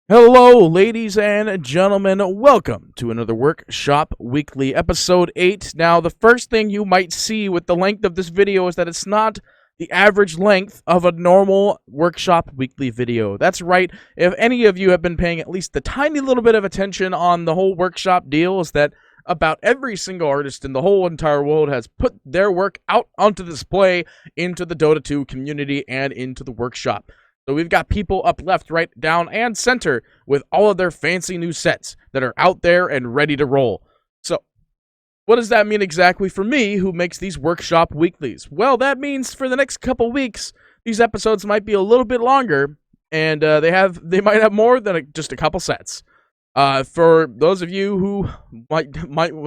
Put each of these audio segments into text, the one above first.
Hello, ladies and gentlemen. Welcome to another Workshop Weekly, Episode 8. Now, the first thing you might see with the length of this video is that it's not the average length of a normal Workshop Weekly video. That's right. If any of you have been paying at least a tiny little bit of attention on the whole Workshop deal, is that about every single artist in the whole entire world has put their work out onto display into the Dota 2 community and into the Workshop. So we've got people up left, right, down, and center with all of their fancy new sets that are out there and ready to roll. So what does that mean exactly for me, who makes these Workshop Weeklies? Well, that means for the next couple weeks, these episodes might be a little bit longer, and they might have more than just a couple sets. For those of you who might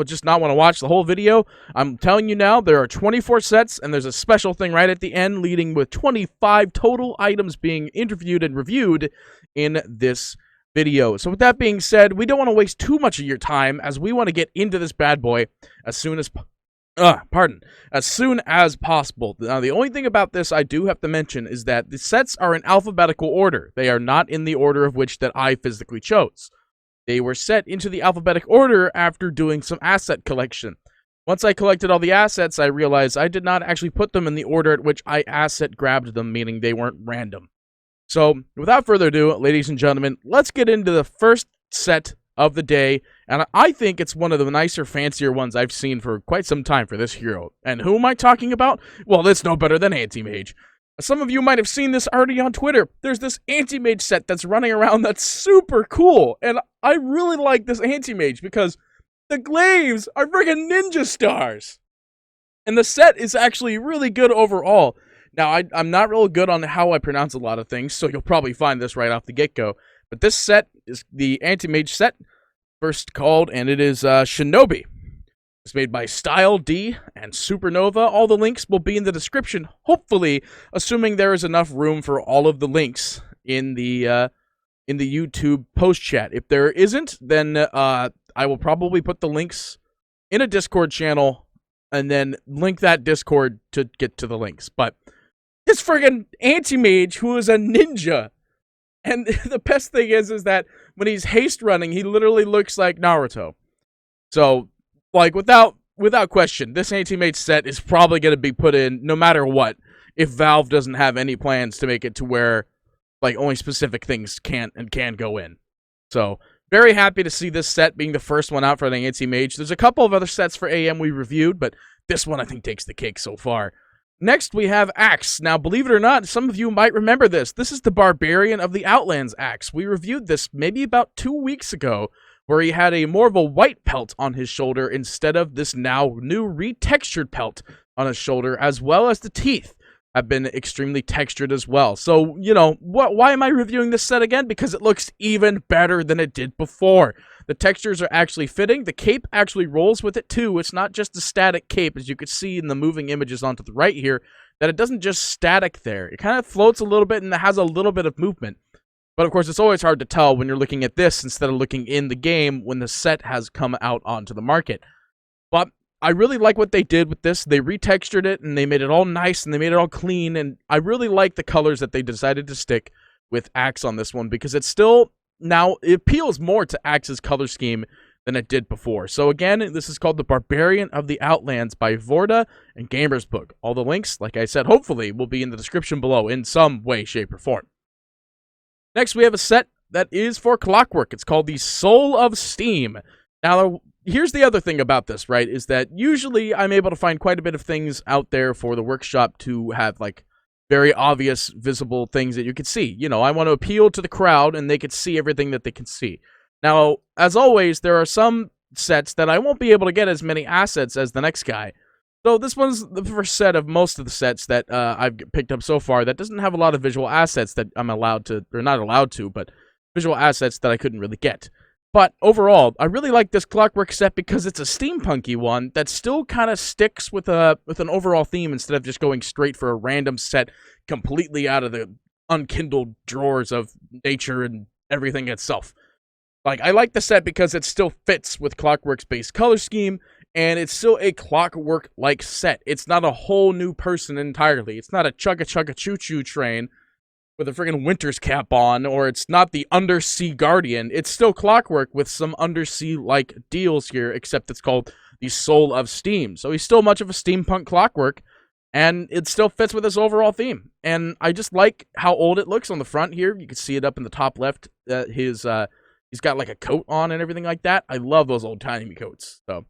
just not want to watch the whole video, I'm telling you now, there are 24 sets, and there's a special thing right at the end, leading with 25 total items being interviewed and reviewed in this video. So with that being said, we don't want to waste too much of your time, as we want to get into this bad boy as soon as possible. Now, the only thing about this I do have to mention is that the sets are in alphabetical order. They are not in the order of which that I physically chose. They were set into the alphabetic order after doing some asset collection. Once I collected all the assets, I realized I did not actually put them in the order at which I asset grabbed them, meaning they weren't random. So, without further ado, ladies and gentlemen, let's get into the first set of the day, and I think it's one of the nicer, fancier ones I've seen for quite some time for this hero. And who am I talking about? Well, it's no better than Anti-mage. Some of you might have seen this already on Twitter. There's this Anti-mage set that's running around that's super cool, and I really like this Anti-mage because the glaives are friggin' ninja stars. And the set is actually really good overall. Now, I'm not real good on how I pronounce a lot of things, so you'll probably find this right off the get-go. But this set is the Anti-mage set, first called, and it is Shinobi. It's made by Style D and Supernova. All the links will be in the description, hopefully, assuming there is enough room for all of the links in the YouTube post chat. If there isn't, then I will probably put the links in a Discord channel and then link that Discord to get to the links. But this friggin' Anti-mage who is a ninja. And the best thing is that when he's haste running, he literally looks like Naruto. So, like, without question, this Anti-mage set is probably going to be put in no matter what, if Valve doesn't have any plans to make it to where, like, only specific things can go in. So, very happy to see this set being the first one out for the Anti-mage. There's a couple of other sets for AM we reviewed, but this one I think takes the cake so far. Next, we have Axe. Now, believe it or not, some of you might remember this. This is the Barbarian of the Outlands Axe. We reviewed this maybe about 2 weeks ago, where he had a more of a white pelt on his shoulder instead of this now new retextured pelt on his shoulder, as well as the teeth have been extremely textured as well. So, you know, why am I reviewing this set again? Because it looks even better than it did before. The textures are actually fitting. The cape actually rolls with it too. It's not just a static cape, as you could see in the moving images onto the right here, that it doesn't just static there. It kind of floats a little bit and it has a little bit of movement. But of course, it's always hard to tell when you're looking at this instead of looking in the game when the set has come out onto the market. But I really like what they did with this. They retextured it, and they made it all nice, and they made it all clean, and I really like the colors that they decided to stick with Axe on this one, because it's still, now, it appeals more to Axe's color scheme than it did before. So again, this is called the Barbarian of the Outlands by Vorda and Gamer's Book. All the links, like I said, hopefully will be in the description below in some way, shape, or form. Next, we have a set that is for Clockwork. It's called the Soul of Steam. Now, here's the other thing about this, right, is that usually I'm able to find quite a bit of things out there for the workshop to have, like, very obvious, visible things that you could see. You know, I want to appeal to the crowd, and they could see everything that they can see. Now, as always, there are some sets that I won't be able to get as many assets as the next guy. So this one's the first set of most of the sets that I've picked up so far that doesn't have a lot of visual assets that I'm allowed to, or not allowed to, but visual assets that I couldn't really get. But overall, I really like this Clockwork set because it's a steampunky one that still kind of sticks with an overall theme instead of just going straight for a random set completely out of the unkindled drawers of nature and everything itself. Like, I like the set because it still fits with Clockwork's base color scheme, and it's still a Clockwork-like set. It's not a whole new person entirely. It's not a chugga-chugga-choo-choo train with a friggin' winter's cap on, or it's not the Undersea Guardian. It's still Clockwork with some Undersea-like deals here, except it's called the Soul of Steam. So he's still much of a steampunk Clockwork, and it still fits with his overall theme. And I just like how old it looks on the front here. You can see it up in the top left. He's got like a coat on and everything like that. I love those old-timey coats. So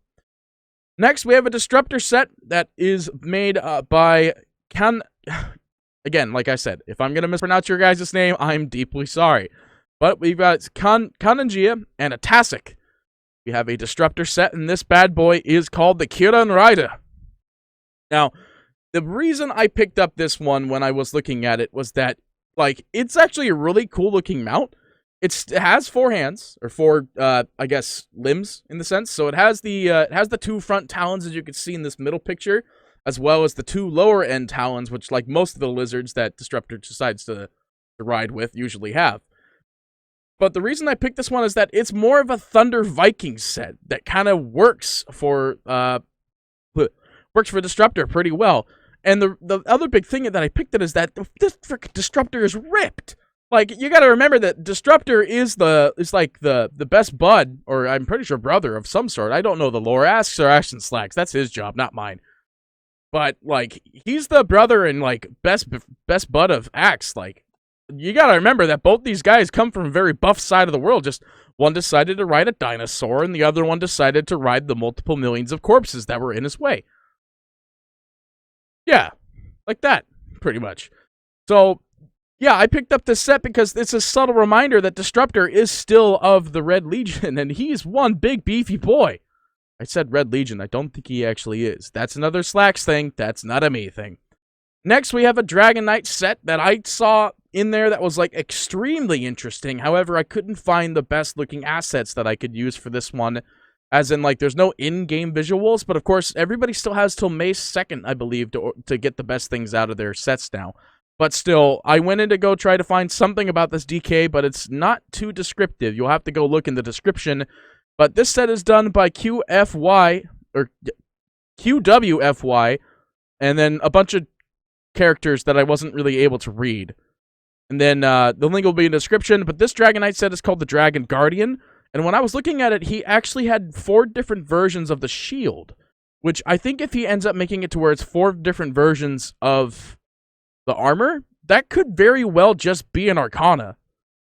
next, we have a Disruptor set that is made by Again, like I said, if I'm going to mispronounce your guys' name, I'm deeply sorry. But we've got Kanangia and a Tasik. We have a Disruptor set, and this bad boy is called the Kirin Rider. Now, the reason I picked up this one when I was looking at it was that, like, it's actually a really cool-looking mount. It has 4 hands, or 4, I guess, limbs, in the sense. So it has the 2 front talons, as you can see in this middle picture, as well as the 2 lower-end talons, which, like most of the lizards that Disruptor decides to ride with, usually have. But the reason I picked this one is that it's more of a Thunder Viking set that kind of works for Disruptor pretty well. And the other big thing that I picked it is that this frickin' Disruptor is ripped. Like, you gotta remember that Disruptor is like the best bud, or I'm pretty sure brother of some sort. I don't know the lore. Ask Sir Ashton Slacks. That's his job, not mine. But, like, he's the brother and, like, best bud of Axe. Like, you gotta remember that both these guys come from a very buff side of the world. Just one decided to ride a dinosaur, and the other one decided to ride the multiple millions of corpses that were in his way. Yeah, like that, pretty much. So, yeah, I picked up this set because it's a subtle reminder that Disruptor is still of the Red Legion, and he's one big beefy boy. I said Red Legion. I don't think he actually is. That's another Slacks thing. That's not a me thing. Next, we have a Dragon Knight set that I saw in there that was, like, extremely interesting. However, I couldn't find the best-looking assets that I could use for this one. As in, like, there's no in-game visuals, but, of course, everybody still has till May 2nd, I believe, to get the best things out of their sets now. But still, I went in to go try to find something about this DK, but it's not too descriptive. You'll have to go look in the description. But this set is done by QWFY, and then a bunch of characters that I wasn't really able to read. And then the link will be in the description, but this Dragon Knight set is called the Dragon Guardian, and when I was looking at it, he actually had 4 different versions of the shield, which I think if he ends up making it to where it's 4 different versions of the armor, that could very well just be an Arcana.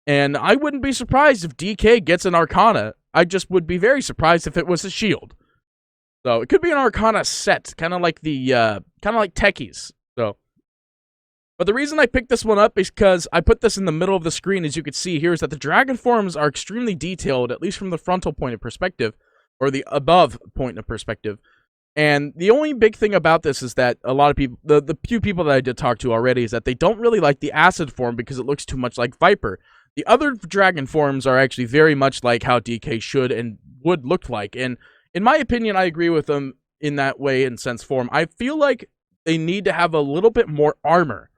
And I wouldn't be surprised if DK gets an Arcana. I just would be very surprised if it was a shield. So it could be an Arcana set, kind of like Techies. So, but the reason I picked this one up is because I put this in the middle of the screen, as you can see here, is that the dragon forms are extremely detailed, at least from the frontal point of perspective, or the above point of perspective. And the only big thing about this is that a lot of people, the few people that I did talk to already, is that they don't really like the acid form because it looks too much like Viper. The other dragon forms are actually very much like how DK should and would look like. And in my opinion, I agree with them in that way, in sense form. I feel like they need to have a little bit more armor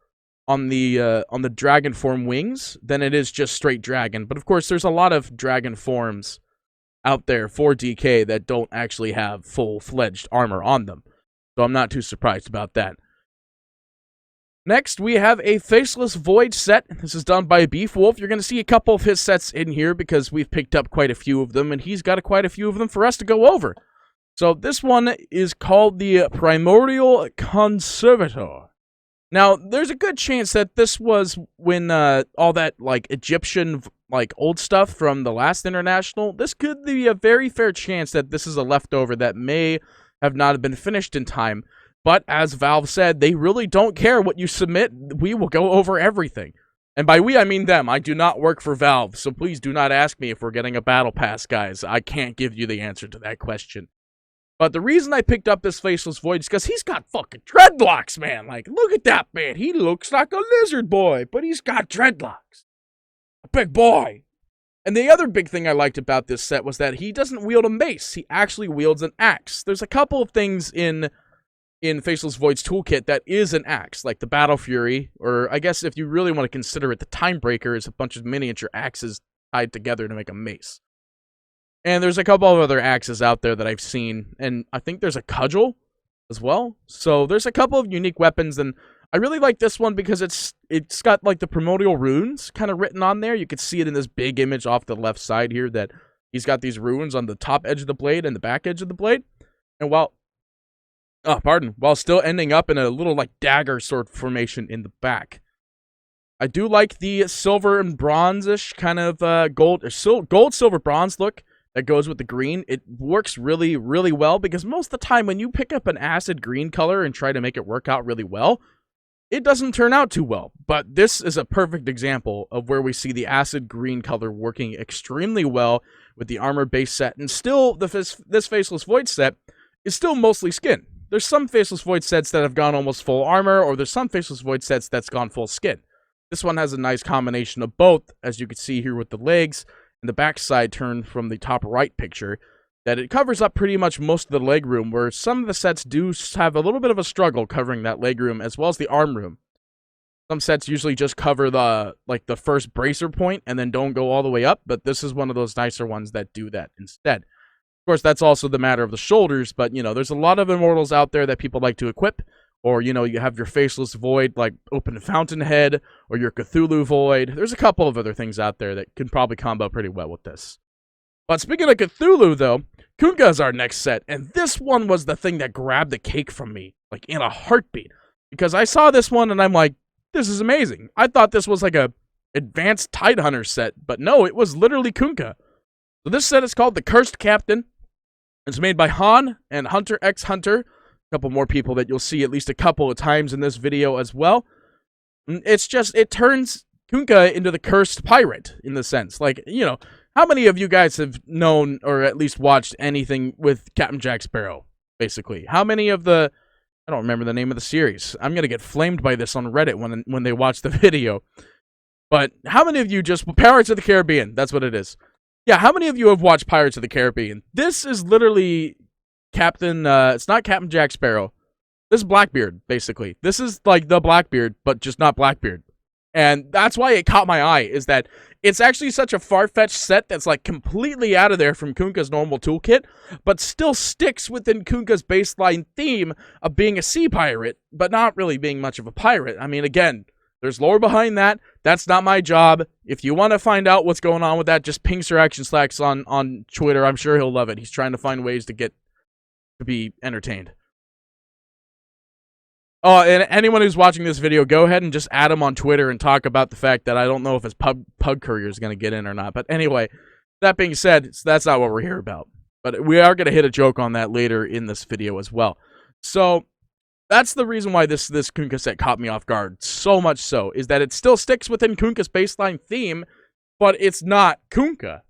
on the dragon form wings than it is just straight dragon. But of course, there's a lot of dragon forms out there for DK that don't actually have full-fledged armor on them. So I'm not too surprised about that. Next, we have a Faceless Void set. This is done by Beef Wolf. You're going to see a couple of his sets in here because we've picked up quite a few of them, and he's got quite a few of them for us to go over. So this one is called the Primordial Conservator. Now, there's a good chance that this was when all that, like, Egyptian, like, old stuff from the last International. This could be a very fair chance that this is a leftover that may have not been finished in time. But, as Valve said, they really don't care what you submit. We will go over everything. And by we, I mean them. I do not work for Valve, so please do not ask me if we're getting a battle pass, guys. I can't give you the answer to that question. But the reason I picked up this Faceless Void is because he's got fucking dreadlocks, man. Like, look at that, man. He looks like a lizard boy, but he's got dreadlocks. A big boy. And the other big thing I liked about this set was that he doesn't wield a mace. He actually wields an axe. There's a couple of things in Faceless Void's toolkit that is an axe, like the Battle Fury, or I guess if you really want to consider it, the Timebreaker is a bunch of miniature axes tied together to make a mace. And there's a couple of other axes out there that I've seen, and I think there's a cudgel as well. So there's a couple of unique weapons, and I really like this one because it's got like the primordial runes kind of written on there. You can see it in this big image off the left side here that he's got these runes on the top edge of the blade and the back edge of the blade. And while still ending up in a little like dagger sort of formation in the back. I do like the silver and bronze-ish kind of gold, silver, bronze look that goes with the green. It works really, really well because most of the time when you pick up an acid green color and try to make it work out really well, it doesn't turn out too well. But this is a perfect example of where we see the acid green color working extremely well with the armor base set. And still, this Faceless Void set is still mostly skin. There's some Faceless Void sets that have gone almost full armor, or there's some Faceless Void sets that's gone full skin. This one has a nice combination of both, as you can see here with the legs and the backside turned from the top right picture, that it covers up pretty much most of the leg room, where some of the sets do have a little bit of a struggle covering that leg room as well as the arm room. Some sets usually just cover the first bracer point and then don't go all the way up, but this is one of those nicer ones that do that instead. Of course, that's also the matter of the shoulders, but, you know, there's a lot of immortals out there that people like to equip. Or, you know, you have your Faceless Void, like Open Fountainhead, or your Cthulhu Void. There's a couple of other things out there that can probably combo pretty well with this. But speaking of Cthulhu, though, Kunkka is our next set, and this one was the thing that grabbed the cake from me, like, in a heartbeat. Because I saw this one, and I'm like, this is amazing. I thought this was like a advanced Tidehunter set, but no, it was literally Kunkka. So this set is called the Cursed Captain. It's made by Han and Hunter x Hunter. Couple more people that you'll see at least a couple of times in this video as well. It's just, it turns Kunkka into the cursed pirate, in the sense. Like, you know, how many of you guys have known, or at least watched anything with Captain Jack Sparrow, basically? How many of the, I don't remember the name of the series. I'm gonna get flamed by this on Reddit when they watch the video. But how many of you just, Pirates of the Caribbean, that's what it is. Yeah, how many of you have watched Pirates of the Caribbean? This is literally it's not Captain Jack Sparrow. This is Blackbeard, basically. This is like the Blackbeard, but just not Blackbeard. And that's why it caught my eye, is that it's actually such a far-fetched set that's like completely out of there from Kunkka's normal toolkit, but still sticks within Kunkka's baseline theme of being a sea pirate, but not really being much of a pirate. I mean, again, there's lore behind that. That's not my job. If you want to find out what's going on with that, just ping Sir Action Slacks on Twitter. I'm sure he'll love it. He's trying to find ways to be entertained. Oh, and anyone who's watching this video, go ahead and just add him on Twitter and talk about the fact that I don't know if his pug courier is going to get in or not. But anyway, that being said, that's not what we're here about. But we are going to hit a joke on that later in this video as well. So that's the reason why this Kunkka set caught me off guard. So much so, is that it still sticks within Kunkka's baseline theme, but it's not Kunkka.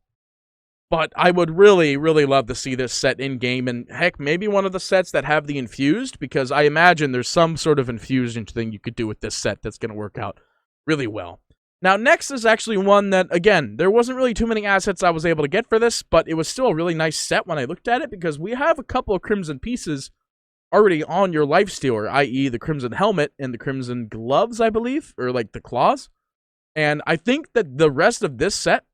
But I would really, really love to see this set in-game, and heck, maybe one of the sets that have the infused, because I imagine there's some sort of infusion thing you could do with this set that's going to work out really well. Now, next is actually one that, again, there wasn't really too many assets I was able to get for this, but it was still a really nice set when I looked at it, because we have a couple of Crimson pieces already on your Lifestealer, i.e. the Crimson Helmet and the Crimson Gloves, I believe, or like the Claws. And I think that the rest of this set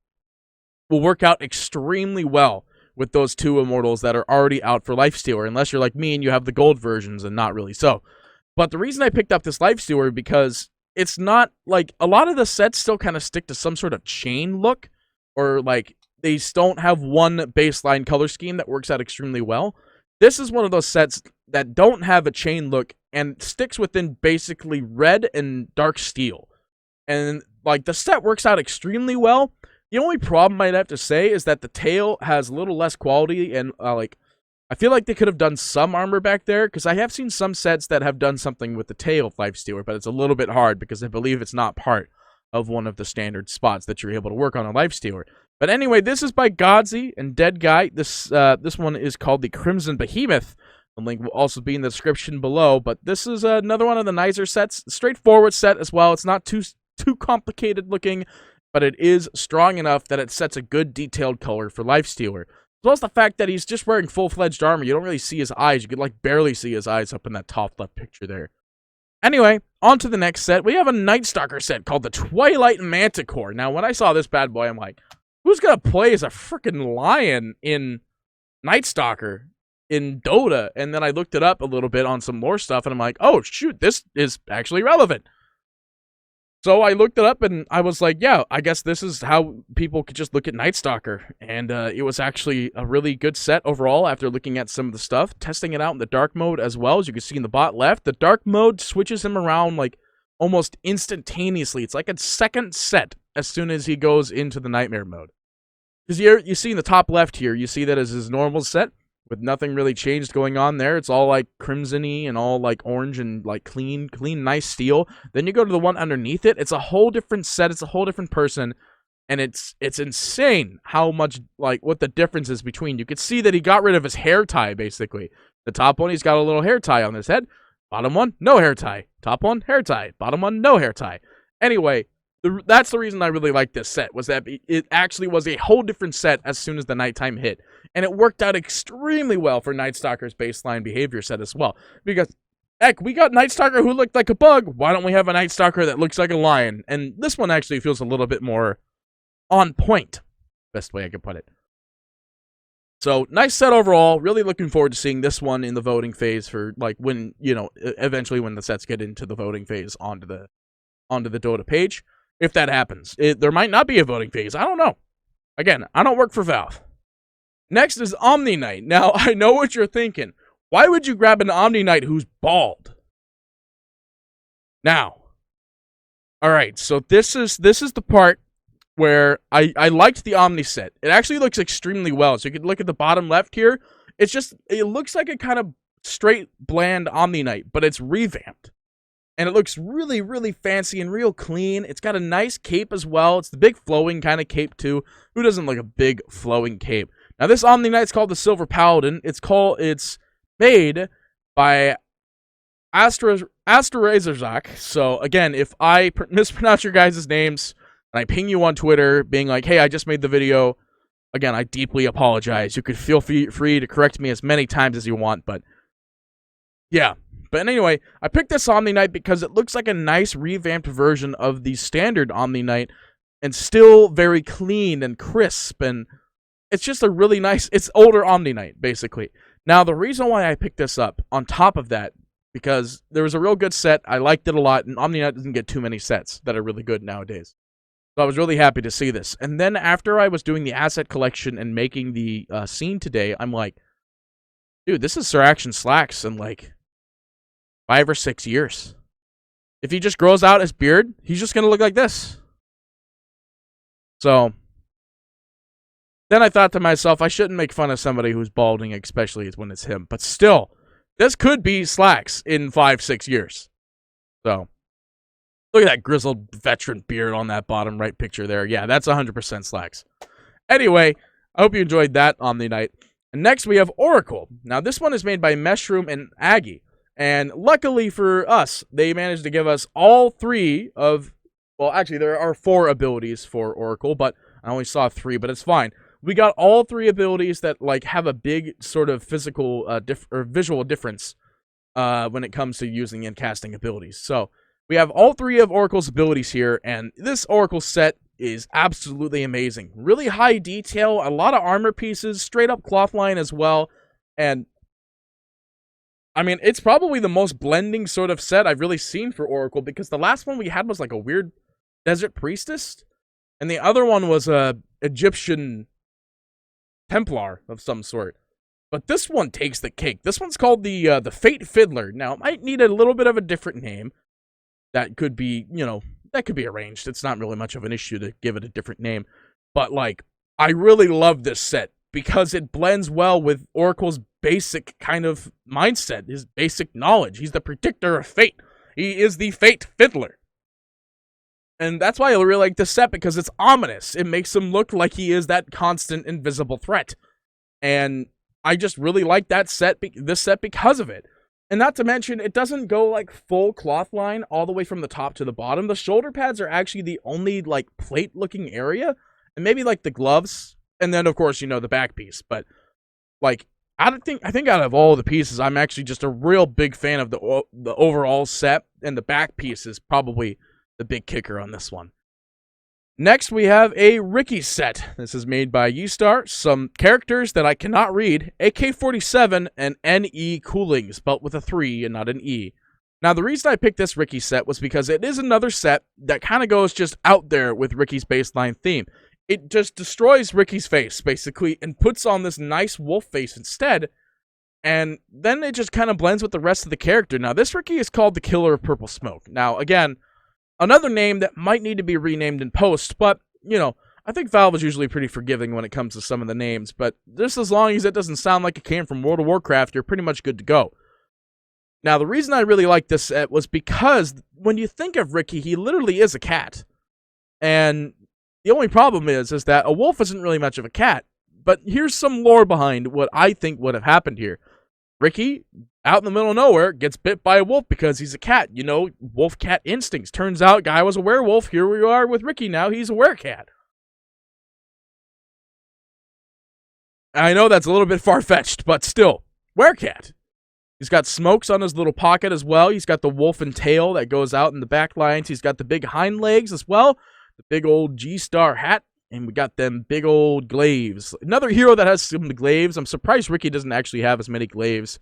will work out extremely well with those two immortals that are already out for Lifestealer, unless you're like me and you have the gold versions and not really so. But the reason I picked up this Lifestealer, because it's not, like, a lot of the sets still kind of stick to some sort of chain look, or, like, they don't have one baseline color scheme that works out extremely well. This is one of those sets that don't have a chain look and sticks within basically red and dark steel. And, like, the set works out extremely well. The only problem I'd have to say is that the tail has a little less quality, and, I feel like they could have done some armor back there, because I have seen some sets that have done something with the tail of Lifestealer, but it's a little bit hard, because I believe it's not part of one of the standard spots that you're able to work on a Lifestealer. But anyway, this is by Godsey and Dead Guy. This one is called the Crimson Behemoth. The link will also be in the description below, but this is another one of the nicer sets. Straightforward set as well. It's not too complicated looking, but it is strong enough that it sets a good detailed color for Lifestealer. As well as the fact that he's just wearing full-fledged armor. You don't really see his eyes. You could, like, barely see his eyes up in that top left picture there. Anyway, on to the next set. We have a Night Stalker set called the Twilight Manticore. Now, when I saw this bad boy, I'm like, who's gonna play as a freaking lion in Night Stalker? in Dota, and then I looked it up a little bit on some lore stuff, and I'm like, oh shoot, this is actually relevant. So I looked it up, and I was like, yeah, I guess this is how people could just look at Night Stalker, and it was actually a really good set overall after looking at some of the stuff, testing it out in the dark mode as well, as you can see in the bot left. The dark mode switches him around like almost instantaneously. It's like a second set as soon as he goes into the nightmare mode. Because you see in the top left here, you see that as his normal set, with nothing really changed going on there. It's all like crimson-y and all like orange and like clean, nice steel. Then you go to the one underneath it. It's a whole different set. It's a whole different person. And it's insane how much, like, what the difference is between. You could see that he got rid of his hair tie, basically. The top one, he's got a little hair tie on his head. Bottom one, no hair tie. Top one, hair tie. Bottom one, no hair tie. Anyway, that's the reason I really like this set, was that it actually was a whole different set as soon as the nighttime hit. And it worked out extremely well for Night Stalker's baseline behavior set as well. Because, heck, we got Night Stalker who looked like a bug. Why don't we have a Night Stalker that looks like a lion? And this one actually feels a little bit more on point. Best way I could put it. So, nice set overall. Really looking forward to seeing this one in the voting phase for, like, when, you know, eventually when the sets get into the voting phase onto the Dota page. If that happens. There might not be a voting phase. I don't know. Again, I don't work for Valve. Next is Omni Knight. Now, I know what you're thinking. Why would you grab an Omni Knight who's bald? Now, alright, so this is the part where I liked the Omni set. It actually looks extremely well. So you can look at the bottom left here. It looks like a kind of straight, bland Omni Knight, but it's revamped. And it looks really, really fancy and real clean. It's got a nice cape as well. It's the big flowing kind of cape too. Who doesn't like a big flowing cape? Now this Omni Knight's called the Silver Paladin. It's made by Asterazazak. So again, if I mispronounce your guys' names and I ping you on Twitter being like, hey, I just made the video, again, I deeply apologize. You could feel free to correct me as many times as you want, but yeah. But anyway, I picked this Omni Knight because it looks like a nice revamped version of the standard Omni Knight, and still very clean and crisp, and it's just a really nice, it's older Omni Knight, basically. Now, the reason why I picked this up, on top of that, because there was a real good set, I liked it a lot, and Omni Knight doesn't get too many sets that are really good nowadays. So I was really happy to see this. And then after I was doing the asset collection and making the scene today, I'm like, dude, this is Sir Action Slacks in like 5 or 6 years. If he just grows out his beard, he's just going to look like this. So then I thought to myself, I shouldn't make fun of somebody who's balding, especially when it's him. But still, this could be Slacks in 5-6 years. So look at that grizzled veteran beard on that bottom right picture there. Yeah, that's 100% Slacks. Anyway, I hope you enjoyed that Omni Knight. And next we have Oracle. Now this one is made by Mushroom and Aggie. And luckily for us, they managed to give us all 3 of, well, actually, there are 4 abilities for Oracle, but I only saw 3, but it's fine. We got all 3 abilities that, like, have a big sort of physical or visual difference when it comes to using and casting abilities. So, we have all 3 of Oracle's abilities here, and this Oracle set is absolutely amazing. Really high detail, a lot of armor pieces, straight up cloth line as well, and I mean, it's probably the most blending sort of set I've really seen for Oracle, because the last one we had was like a weird desert priestess, and the other one was a Egyptian Templar of some sort. But this one takes the cake. This one's called the Fate Fiddler. Now, it might need a little bit of a different name. That could be, you know, that could be arranged. It's not really much of an issue to give it a different name. But, like, I really love this set because it blends well with Oracle's basic kind of mindset, his basic knowledge. He's the predictor of fate. He is the Fate Fiddler. And that's why I really like this set, because it's ominous. It makes him look like he is that constant invisible threat. And I just really like that set, this set because of it. And not to mention, it doesn't go like full cloth line all the way from the top to the bottom. The shoulder pads are actually the only like plate looking area, and maybe like the gloves, and then of course, you know, the back piece. But like, I think out of all the pieces, I'm actually just a real big fan of the overall set, and the back piece is probably the big kicker on this one. Next, we have a Ricky set. This is made by Yeastar. Some characters that I cannot read, AK-47 and NE Cooling, spelt with a 3 and not an E. Now, the reason I picked this Ricky set was because it is another set that kind of goes just out there with Ricky's baseline theme. It just destroys Ricky's face, basically, and puts on this nice wolf face instead, and then it just kind of blends with the rest of the character. Now, this Ricky is called the Killer of Purple Smoke. Now, again, another name that might need to be renamed in post, but, you know, I think Valve is usually pretty forgiving when it comes to some of the names, but just as long as it doesn't sound like it came from World of Warcraft, you're pretty much good to go. Now, the reason I really like this set was because when you think of Ricky, he literally is a cat. And the only problem is that a wolf isn't really much of a cat. But here's some lore behind what I think would have happened here. Ricky, out in the middle of nowhere, gets bit by a wolf because he's a cat. You know, wolf-cat instincts. Turns out, guy was a werewolf. Here we are with Ricky now. He's a werecat. I know that's a little bit far-fetched, but still, werecat. He's got smokes on his little pocket as well. He's got the wolf and tail that goes out in the back lines. He's got the big hind legs as well. The big old G-Star hat. And we got them big old glaives. Another hero that has some glaives. I'm surprised Ricky doesn't actually have as many glaives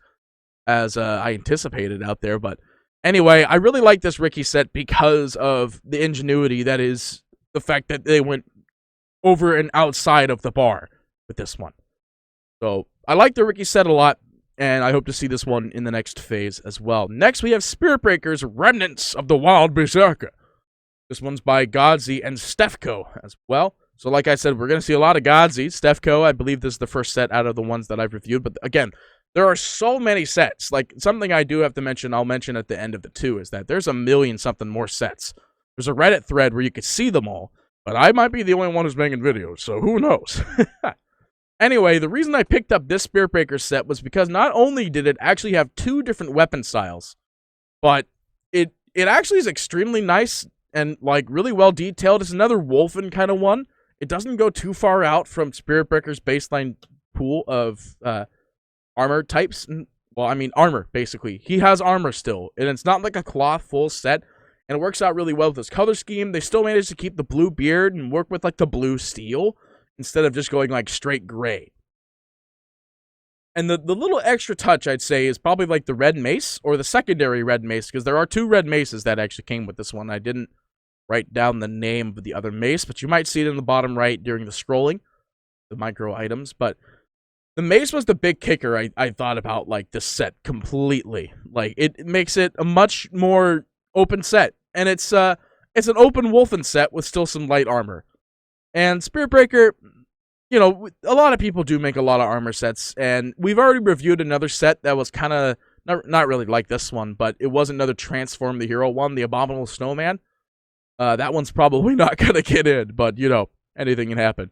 as I anticipated out there. But anyway, I really like this Ricky set because of the ingenuity that is the fact that they went over and outside of the bar with this one. So I like the Ricky set a lot, and I hope to see this one in the next phase as well. Next, we have Spiritbreaker's Remnants of the Wild Berserker. This one's by Godzi and Stefko as well. So like I said, we're going to see a lot of Godzi. Stefko, I believe this is the first set out of the ones that I've reviewed. But again, there are so many sets. Like, something I do have to mention, I'll mention at the end of the 2, is that there's a million-something more sets. There's a Reddit thread where you could see them all. But I might be the only one who's making videos, so who knows? Anyway, the reason I picked up this Spiritbreaker set was because not only did it actually have 2 different weapon styles, but it actually is extremely nice and, like, really well detailed. It's another Wolfen kind of one. It doesn't go too far out from Spiritbreaker's baseline pool of armor types. Well, I mean, armor, basically. He has armor still, and it's not like a cloth full set, and it works out really well with his color scheme. They still managed to keep the blue beard and work with, like, the blue steel instead of just going, like, straight gray. And the little extra touch, I'd say, is probably, like, the red mace, or the secondary red mace, because there are 2 red maces that actually came with this one. I didn't write down the name of the other mace, but you might see it in the bottom right during the scrolling, the micro items. But the mace was the big kicker I thought about, like, this set completely. Like, it makes it a much more open set, and it's an open Wolfen set with still some light armor. And Spiritbreaker, you know, a lot of people do make a lot of armor sets, and we've already reviewed another set that was kind of not really like this one, but it was another Transform the Hero one, the Abominable Snowman. That one's probably not gonna get in, but, you know, anything can happen.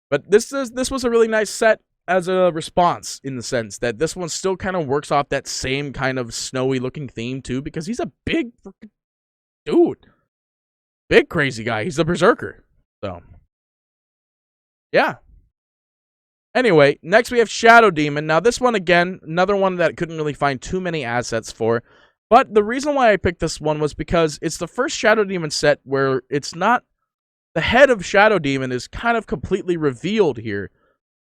But this was a really nice set as a response, in the sense that this one still kind of works off that same kind of snowy looking theme too, because he's a big freaking dude, big crazy guy. He's a berserker. So yeah. Anyway, next we have Shadow Demon. Now this one, again, another one that I couldn't really find too many assets for. But the reason why I picked this one was because it's the first Shadow Demon set where it's not... The head of Shadow Demon is kind of completely revealed here.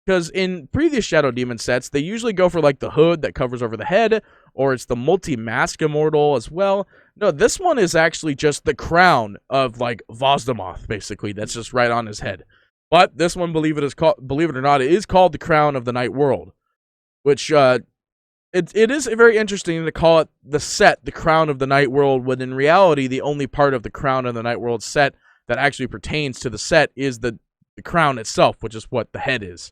Because in previous Shadow Demon sets, they usually go for, like, the hood that covers over the head, or it's the multi-mask immortal as well. No, this one is actually just the crown of, like, Vozdemoth, basically. That's just right on his head. But this one, believe it or not, it is called the Crown of the Night World. Which, It is very interesting to call it the set, the Crown of the Night World, when in reality, the only part of the Crown of the Night World set that actually pertains to the set is the crown itself, which is what the head is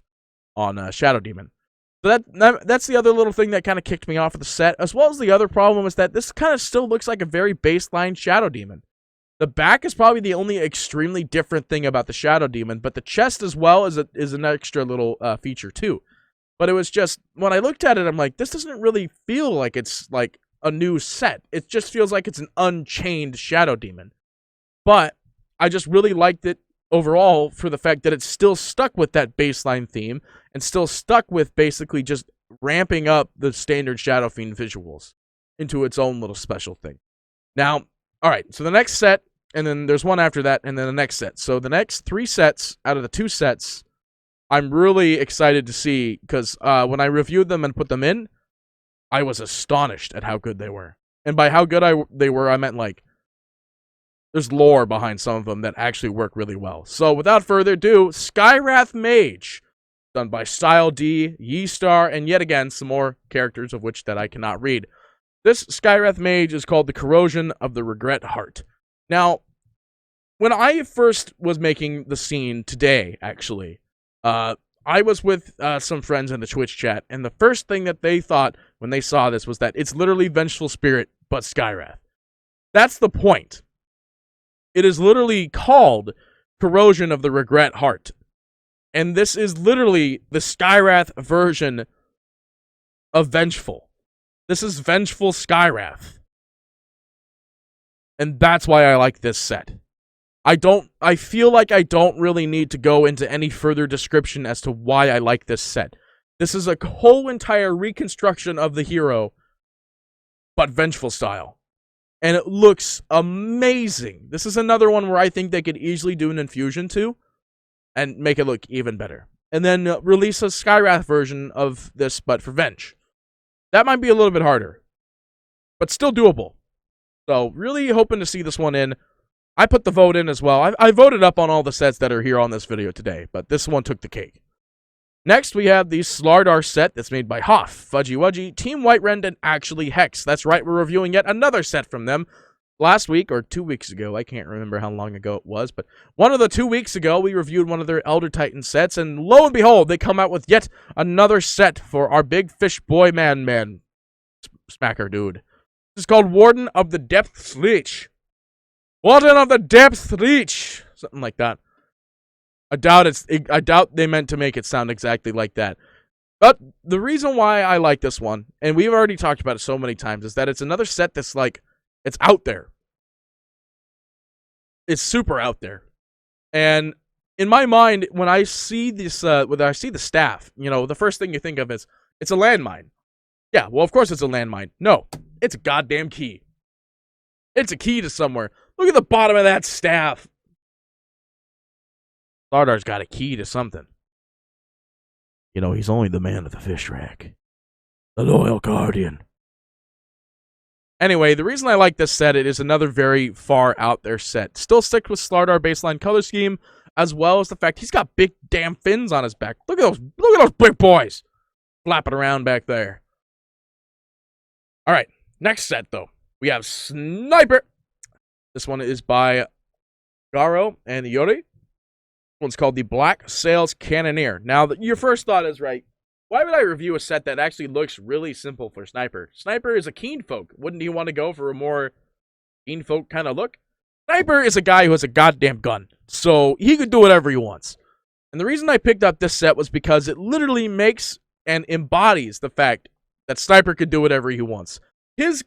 on Shadow Demon. So that's the other little thing that kind of kicked me off of the set, as well as the other problem is that this kind of still looks like a very baseline Shadow Demon. The back is probably the only extremely different thing about the Shadow Demon, but the chest as well is an extra little feature too. But it was just, when I looked at it, I'm like, this doesn't really feel like it's, like, a new set. It just feels like it's an unchained Shadow Demon. But I just really liked it overall for the fact that it's still stuck with that baseline theme and still stuck with basically just ramping up the standard Shadow Fiend visuals into its own little special thing. Now, alright, so the next set and then there's one after that, and then the next set. So the next 3 sets out of the 2 sets, I'm really excited to see, because when I reviewed them and put them in, I was astonished at how good they were. And by how good they were, I meant, like, there's lore behind some of them that actually work really well. So without further ado, Skywrath Mage, done by Style D, Yeastar, and yet again, some more characters of which that I cannot read. This Skywrath Mage is called the Corrosion of the Regret Heart. Now, when I first was making the scene today, actually, I was with some friends in the Twitch chat, and the first thing that they thought when they saw this was that it's literally Vengeful Spirit, but Skywrath. That's the point. It is literally called Corrosion of the Regret Heart. And this is literally the Skywrath version of Vengeful. This is Vengeful Skywrath. And that's why I like this set. I feel like I don't really need to go into any further description as to why I like this set. This is a whole entire reconstruction of the hero, but Vengeful style. And it looks amazing. This is another one where I think they could easily do an infusion to and make it look even better. And then release a Skywrath version of this, but for Venge. That might be a little bit harder, but still doable. So, really hoping to see this one in. I put the vote in as well. I voted up on all the sets that are here on this video today, but this one took the cake. Next, we have the Slardar set that's made by Hoff, Fudgy Wudgy, Team Whiterend, and Actually Hex. That's right, we're reviewing yet another set from them. Last week, or 2 weeks ago, I can't remember how long ago it was, but one of the 2 weeks ago, we reviewed one of their Elder Titan sets, and lo and behold, they come out with yet another set for our big fish boy man smacker dude. This is called Warden of the Depths Leech. Warden of the Depths Leech! Something like that. I doubt they meant to make it sound exactly like that. But the reason why I like this one, and we've already talked about it so many times, is that it's another set that's like, it's out there. It's super out there. And in my mind, when I see this, when I see the staff, you know, the first thing you think of is, it's a landmine. Yeah, well, of course it's a landmine. No, it's a goddamn key. It's a key to somewhere. Look at the bottom of that staff. Lardar's got a key to something. You know, he's only the man of the fish rack. The loyal guardian. Anyway, the reason I like this set, it is another very far out there set. Still stick with Slardar baseline color scheme, as well as the fact he's got big damn fins on his back. Look at those big boys flapping around back there. Alright, next set though. We have Sniper. This one is by Garo and Yori. This one's called the Black Sails Cannoneer. Now, your first thought is, right, why would I review a set that actually looks really simple for Sniper? Sniper is a keen folk. Wouldn't he want to go for a more keen folk kind of look? Sniper is a guy who has a goddamn gun, so he could do whatever he wants. And the reason I picked up this set was because it literally makes and embodies the fact that Sniper could do whatever he wants. His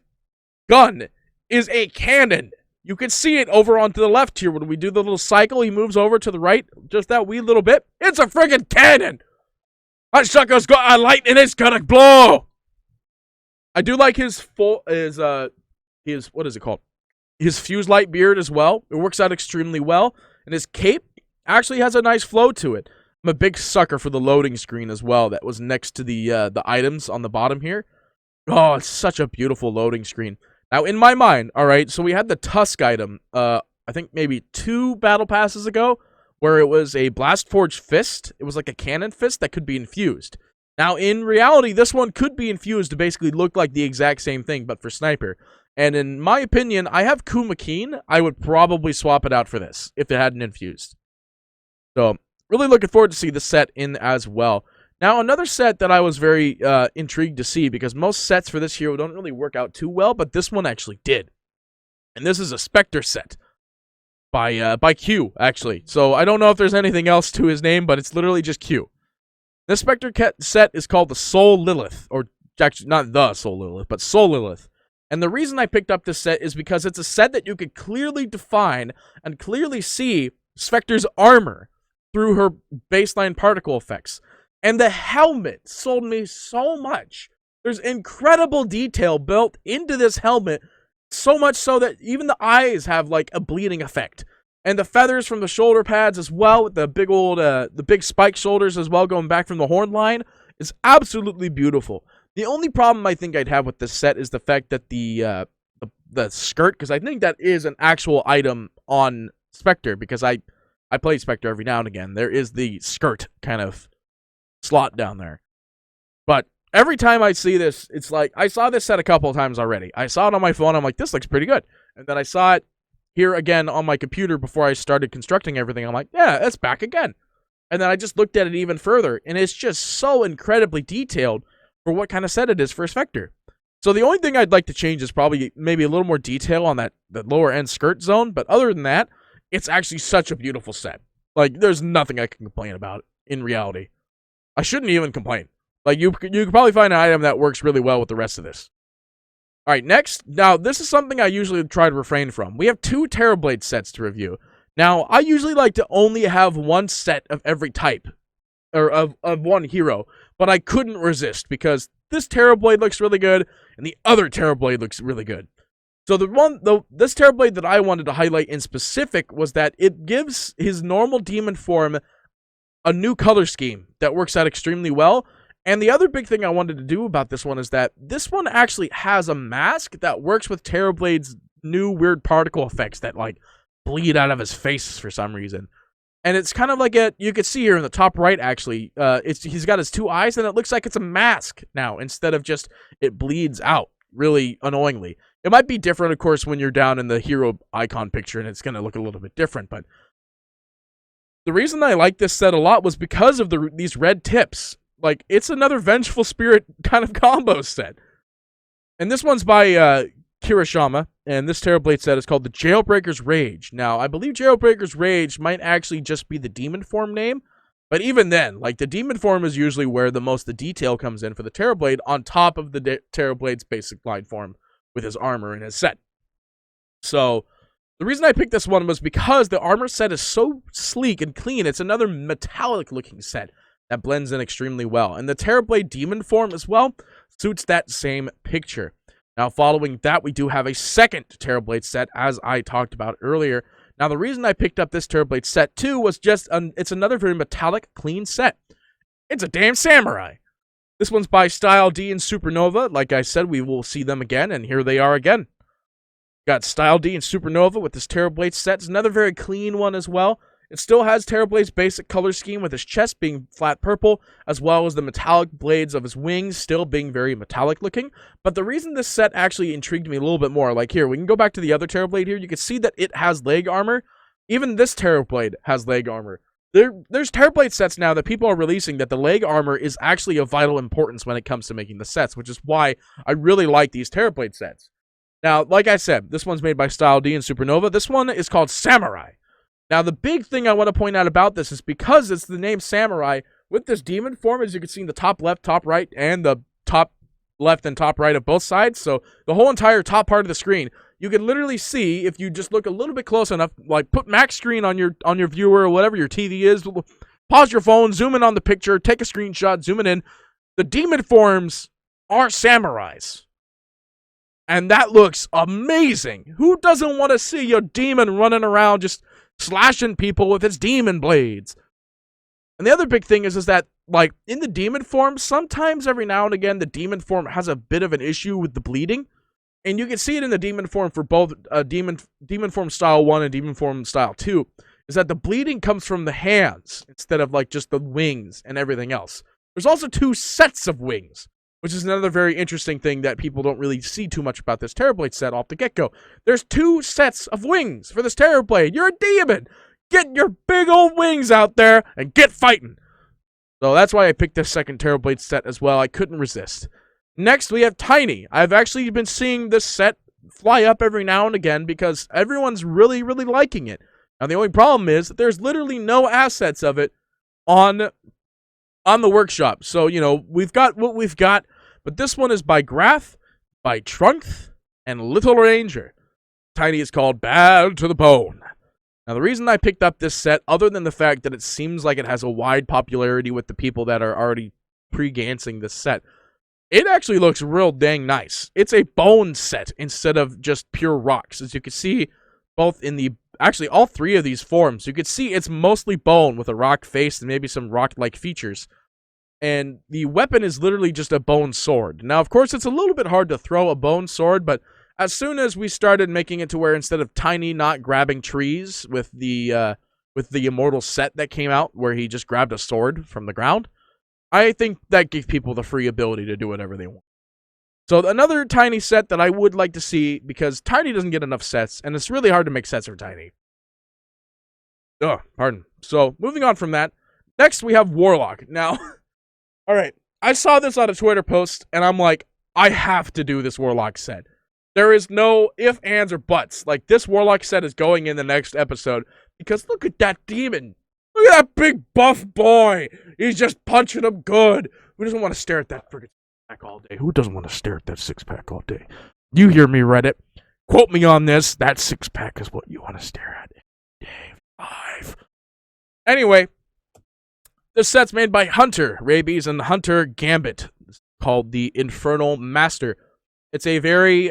gun is a cannon. You can see it over onto the left here. When we do the little cycle, he moves over to the right, just that wee little bit. It's a friggin' cannon! That sucker's got a light and it's gonna blow! I do like his what is it called? His fuse light beard as well. It works out extremely well. And his cape actually has a nice flow to it. I'm a big sucker for the loading screen as well. That was next to the items on the bottom here. Oh, it's such a beautiful loading screen. Now, in my mind, alright, so we had the Tusk item, I think maybe 2 battle passes ago, where it was a Blastforged Fist. It was like a cannon fist that could be infused. Now, in reality, this one could be infused to basically look like the exact same thing, but for Sniper. And in my opinion, I have Kuma Keen. I would probably swap it out for this, if it hadn't infused. So, really looking forward to see the set in as well. Now, another set that I was very intrigued to see, because most sets for this hero don't really work out too well, but this one actually did. And this is a Spectre set by Q, actually. So, I don't know if there's anything else to his name, but it's literally just Q. This Spectre set is called the Soul Lilith, or actually not the Soul Lilith, but Soul Lilith. And the reason I picked up this set is because it's a set that you could clearly define and clearly see Spectre's armor through her baseline particle effects. And the helmet sold me so much. There's incredible detail built into this helmet So much so that even the eyes have like a bleeding effect. And the feathers from the shoulder pads as well, with the big old, the big spike shoulders as well, going back from the horn line, is absolutely beautiful. The only problem I think I'd have with this set is the fact that the skirt, because I think that is an actual item on Spectre, because I play Spectre every now and again. There is the skirt kind of slot down there. But every time I see this, it's like, I saw this set a couple of times already. I saw it on my phone, I'm like, this looks pretty good. And then I saw it here again on my computer before I started constructing everything. I'm like, yeah, it's back again. And then I just looked at it even further, and it's just so incredibly detailed for what kind of set it is for a Spectre. So the only thing I'd like to change is probably maybe a little more detail on that lower end skirt zone, but other than that, it's actually such a beautiful set. Like, there's nothing I can complain about in reality. I shouldn't even complain. Like, you could probably find an item that works really well with the rest of this. Alright, next. Now, this is something I usually try to refrain from. We have 2 Terrorblade sets to review. Now, I usually like to only have one set of every type, or of one hero, but I couldn't resist, because this Terrorblade looks really good, and the other Terrorblade looks really good. So this Terrorblade that I wanted to highlight in specific was that it gives his normal demon form a new color scheme that works out extremely well. And the other big thing I wanted to do about this one is that this one actually has a mask that works with Terrorblade's new weird particle effects that, like, bleed out of his face for some reason. And it's kind of like you could see here in the top right, actually, he's got his 2 eyes, and it looks like it's a mask now, instead of just it bleeds out, really annoyingly. It might be different, of course, when you're down in the hero icon picture, and it's going to look a little bit different, but the reason I like this set a lot was because of these red tips. Like, it's another Vengeful Spirit kind of combo set. And this one's by Kirishima, and this Terrorblade set is called the Jailbreaker's Rage. Now, I believe Jailbreaker's Rage might actually just be the demon form name, but even then, like, the demon form is usually where the detail comes in for the Terrorblade, on top of the Terrorblade's basic line form with his armor and his set. So, the reason I picked this one was because the armor set is so sleek and clean. It's another metallic-looking set that blends in extremely well. And the Terrorblade demon form as well suits that same picture. Now, following that, we do have a second Terrorblade set, as I talked about earlier. Now, the reason I picked up this Terrorblade set, too, was just, it's another very metallic, clean set. It's a damn samurai. This one's by Style D and Supernova. Like I said, we will see them again, and here they are again. Got Style D and Supernova with this Terrorblade set. It's another very clean one as well. It still has Terrorblade's basic color scheme, with his chest being flat purple, as well as the metallic blades of his wings still being very metallic looking. But the reason this set actually intrigued me a little bit more, like here, we can go back to the other Terrorblade here. You can see that it has leg armor. Even this Terrorblade has leg armor. There's Terrorblade sets now that people are releasing that the leg armor is actually of vital importance when it comes to making the sets, which is why I really like these Terrorblade sets. Now, like I said, this one's made by Style D and Supernova. This one is called Samurai. Now, the big thing I want to point out about this is because it's the name Samurai, with this demon form, as you can see in the top left, top right, and the top left and top right of both sides, so the whole entire top part of the screen, you can literally see, if you just look a little bit close enough, like put max screen on your viewer or whatever your TV is, pause your phone, zoom in on the picture, take a screenshot, zoom it in. The demon forms are samurais. And that looks amazing. Who doesn't want to see your demon running around just slashing people with its demon blades? And the other big thing is that, like, in the demon form, sometimes every now and again, the demon form has a bit of an issue with the bleeding. And you can see it in the demon form for both demon form style 1 and demon form style 2, is that the bleeding comes from the hands instead of, like, just the wings and everything else. There's also 2 sets of wings, which is another very interesting thing that people don't really see too much about this Terrorblade set off the get-go. There's 2 sets of wings for this Terrorblade. You're a demon! Get your big old wings out there and get fighting! So that's why I picked this second Terrorblade set as well. I couldn't resist. Next, we have Tiny. I've actually been seeing this set fly up every now and again because everyone's really, really liking it. Now, the only problem is that there's literally no assets of it on the workshop. So, you know, we've got what we've got, but this one is by Grath, by Trunks, and Little Ranger. Tiny is called Bad to the Bone. Now, the reason I picked up this set, other than the fact that it seems like it has a wide popularity with the people that are already pre-gancing this set, it actually looks real dang nice. It's a bone set instead of just pure rocks. As you can see, both in the, actually all three of these forms, you can see it's mostly bone with a rock face and maybe some rock-like features. And the weapon is literally just a bone sword. Now, of course, it's a little bit hard to throw a bone sword, but as soon as we started making it to where instead of Tiny not grabbing trees with the Immortal set that came out, where he just grabbed a sword from the ground, I think that gave people the free ability to do whatever they want. So another Tiny set that I would like to see, because Tiny doesn't get enough sets, and it's really hard to make sets for Tiny. Pardon. So, moving on from that, next we have Warlock. Now, alright, I saw this on a Twitter post, and I'm like, I have to do this Warlock set. There is no ifs, ands, or buts. Like, this Warlock set is going in the next episode, because look at that demon. Look at that big buff boy. He's just punching him good. Who doesn't want to stare at that friggin' six-pack all day? Who doesn't want to stare at that six-pack all day? You hear me, Reddit. Quote me on this. That six-pack is what you want to stare at. Day 5. Anyway, this set's made by Hunter Rabies and Hunter Gambit. It's called the Infernal Master. It's a very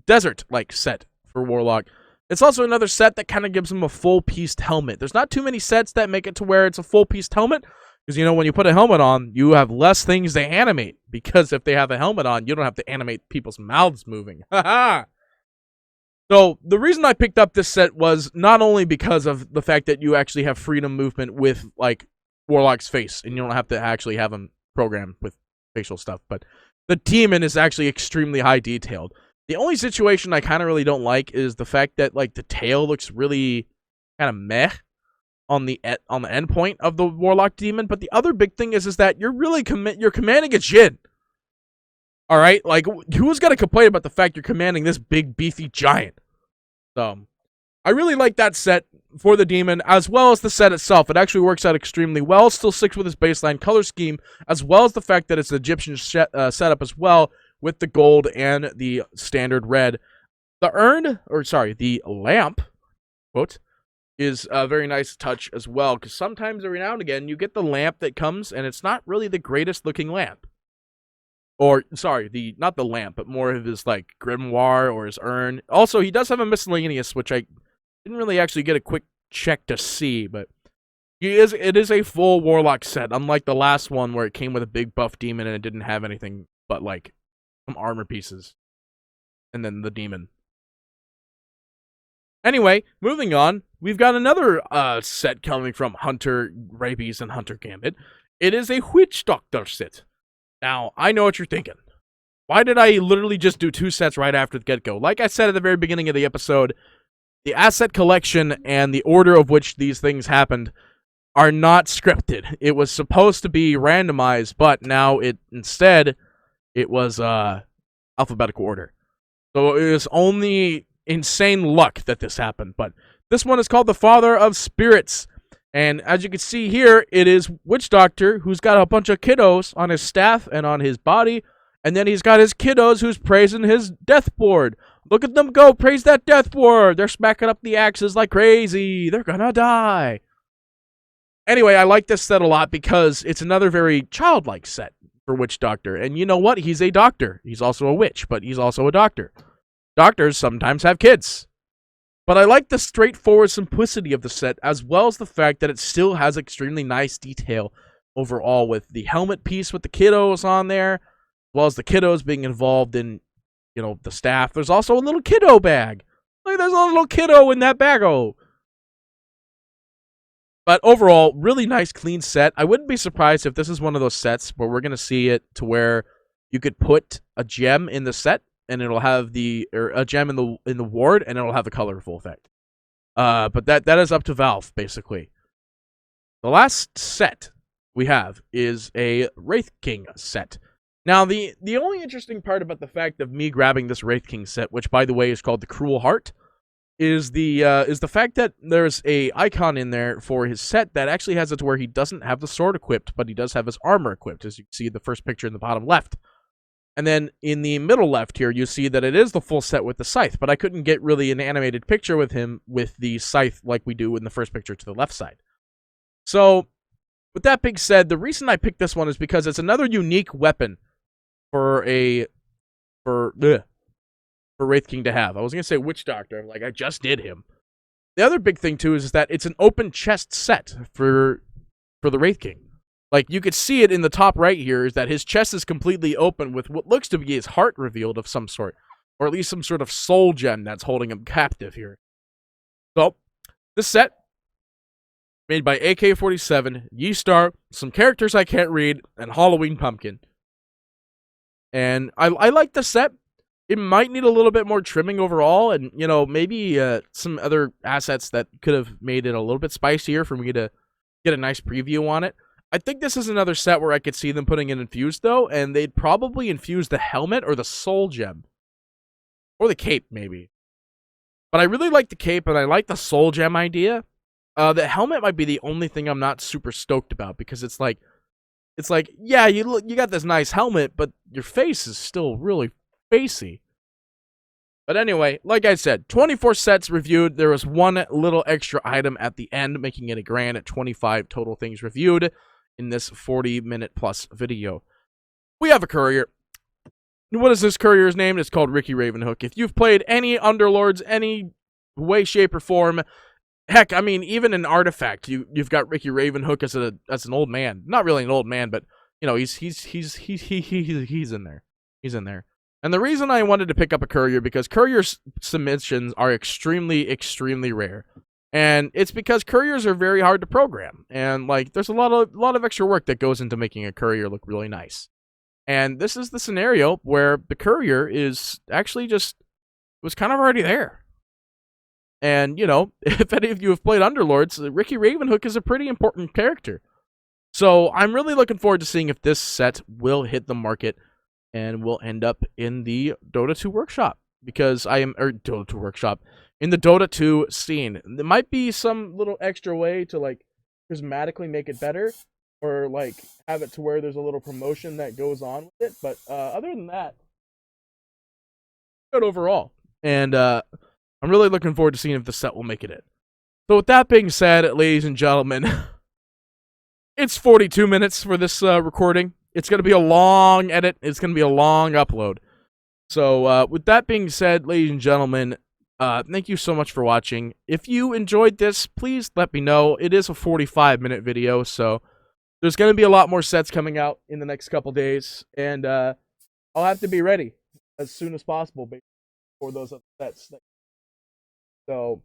desert-like set for Warlock. It's also another set that kind of gives him a full-pieced helmet. There's not too many sets that make it to where it's a full-pieced helmet, because, you know, when you put a helmet on, you have less things to animate, because if they have a helmet on, you don't have to animate people's mouths moving. Haha! So, the reason I picked up this set was not only because of the fact that you actually have freedom movement with, like, Warlock's face, and you don't have to actually have him programmed with facial stuff, but the demon is actually extremely high detailed. The only situation I kind of really don't like is the fact that, like, the tail looks really kind of meh on the end point of the Warlock demon. But the other big thing is that you're really you're commanding a Jin. All right, like, who's gonna complain about the fact you're commanding this big beefy giant? So, I really like that set for the demon, as well as the set itself. It actually works out extremely well. Still sticks with its baseline color scheme, as well as the fact that it's an Egyptian setup as well, with the gold and the standard red. The lamp, quote, is a very nice touch as well, because sometimes every now and again you get the lamp that comes and it's not really the greatest looking lamp. Or, sorry, not the lamp, but more of his, like, grimoire or his urn. Also, he does have a miscellaneous, which I didn't really actually get a quick check to see, but it is a full Warlock set, unlike the last one where it came with a big buff demon and it didn't have anything but, like, some armor pieces. And then the demon. Anyway, moving on, we've got another set coming from Hunter Rabies and Hunter Gambit. It is a Witch Doctor set. Now, I know what you're thinking. Why did I literally just do 2 sets right after the get-go? Like I said at the very beginning of the episode, the asset collection and the order of which these things happened are not scripted. It was supposed to be randomized, but now it was alphabetical order. So it was only insane luck that this happened. But this one is called the Father of Spirits. And as you can see here, it is Witch Doctor, who's got a bunch of kiddos on his staff and on his body. And then he's got his kiddos who's praising his death board. Look at them go, praise that death board. They're smacking up the axes like crazy. They're gonna die. Anyway, I like this set a lot because it's another very childlike set for Witch Doctor. And you know what? He's a doctor. He's also a witch, but he's also a doctor. Doctors sometimes have kids. But I like the straightforward simplicity of the set, as well as the fact that it still has extremely nice detail overall, with the helmet piece with the kiddos on there, as well as the kiddos being involved in, you know, the staff. There's also a little kiddo bag. Look, there's a little kiddo in that bag-o. But overall, really nice, clean set. I wouldn't be surprised if this is one of those sets where we're going to see it to where you could put a gem in the set, and it'll have a gem in the ward, and it'll have a colorful effect. But that is up to Valve, basically. The last set we have is a Wraith King set. Now, the only interesting part about the fact of me grabbing this Wraith King set, which, by the way, is called the Cruel Heart, is the fact that there's a icon in there for his set that actually has it to where he doesn't have the sword equipped, but he does have his armor equipped, as you can see in the first picture in the bottom left. And then in the middle left here, you see that it is the full set with the scythe, but I couldn't get really an animated picture with him with the scythe like we do in the first picture to the left side. So, with that being said, the reason I picked this one is because it's another unique weapon for Wraith King to have. I was gonna say Witch Doctor. I'm like, I just did him. The other big thing too is that it's an open chest set for the Wraith King. Like, you could see it in the top right here, is that his chest is completely open with what looks to be his heart revealed of some sort. Or at least some sort of soul gem that's holding him captive here. So, this set, made by AK-47, Yeastar, some characters I can't read, and Halloween Pumpkin. And I like the set. It might need a little bit more trimming overall, and, you know, maybe some other assets that could have made it a little bit spicier for me to get a nice preview on it. I think this is another set where I could see them putting it infused, though, and they'd probably infuse the helmet or the soul gem. Or the cape, maybe. But I really like the cape, and I like the soul gem idea. The helmet might be the only thing I'm not super stoked about, because it's like, yeah, you got this nice helmet, but your face is still really facey. But anyway, like I said, 24 sets reviewed. There was one little extra item at the end, making it a grand at 25 total things reviewed in this 40-minute plus video. We have a courier. What is this courier's name? It's called Ricky Ravenhook. If you've played any Underlords, any way, shape, or form, heck, I mean, even an artifact, you've got Ricky Ravenhook as an old man. Not really an old man, but you know, he's in there. He's in there. And the reason I wanted to pick up a courier, because courier submissions are extremely, extremely rare. And it's because couriers are very hard to program. And like, there's a lot of extra work that goes into making a courier look really nice. And this is the scenario where the courier is actually was kind of already there. And, you know, if any of you have played Underlords, Ricky Ravenhook is a pretty important character. So I'm really looking forward to seeing if this set will hit the market and will end up in the Dota 2 workshop. Because Dota 2 workshop. In the Dota 2 scene. There might be some little extra way to, like, prismatically make it better. Or, like, have it to where there's a little promotion that goes on with it. But other than that, good overall. And I'm really looking forward to seeing if the set will make it in. So with that being said, ladies and gentlemen, it's 42 minutes for this recording. It's going to be a long edit. It's going to be a long upload. So with that being said, ladies and gentlemen, thank you so much for watching. If you enjoyed this, please let me know. It is a 45-minute video, so there's going to be a lot more sets coming out in the next couple days. And I'll have to be ready as soon as possible for those other sets. So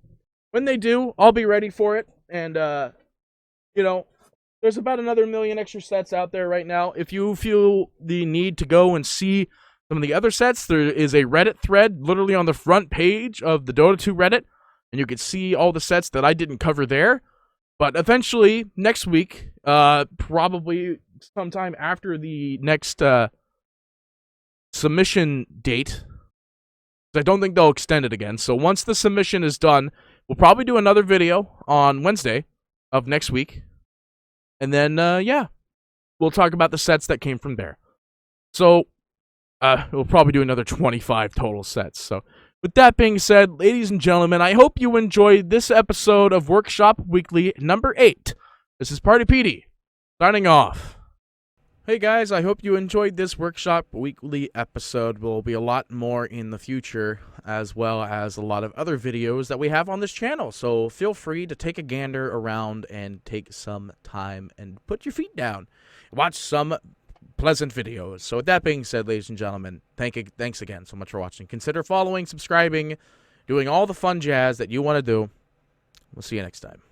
when they do, I'll be ready for it. And, you know, there's about another 1 million extra sets out there right now. If you feel the need to go and see some of the other sets, there is a Reddit thread literally on the front page of the Dota 2 Reddit. And you can see all the sets that I didn't cover there. But eventually, next week, probably sometime after the next submission date, I don't think they'll extend it again. So once the submission is done, we'll probably do another video on Wednesday of next week. And then, yeah, we'll talk about the sets that came from there. So, we'll probably do another 25 total sets. So, with that being said, ladies and gentlemen, I hope you enjoyed this episode of Workshop Weekly number 8. This is Party Petey, signing off. Hey guys, I hope you enjoyed this Workshop Weekly episode. There will be a lot more in the future, as well as a lot of other videos that we have on this channel. So feel free to take a gander around and take some time and put your feet down. Watch some pleasant videos. So with that being said, ladies and gentlemen, thanks again so much for watching. Consider following, subscribing, doing all the fun jazz that you want to do. We'll see you next time.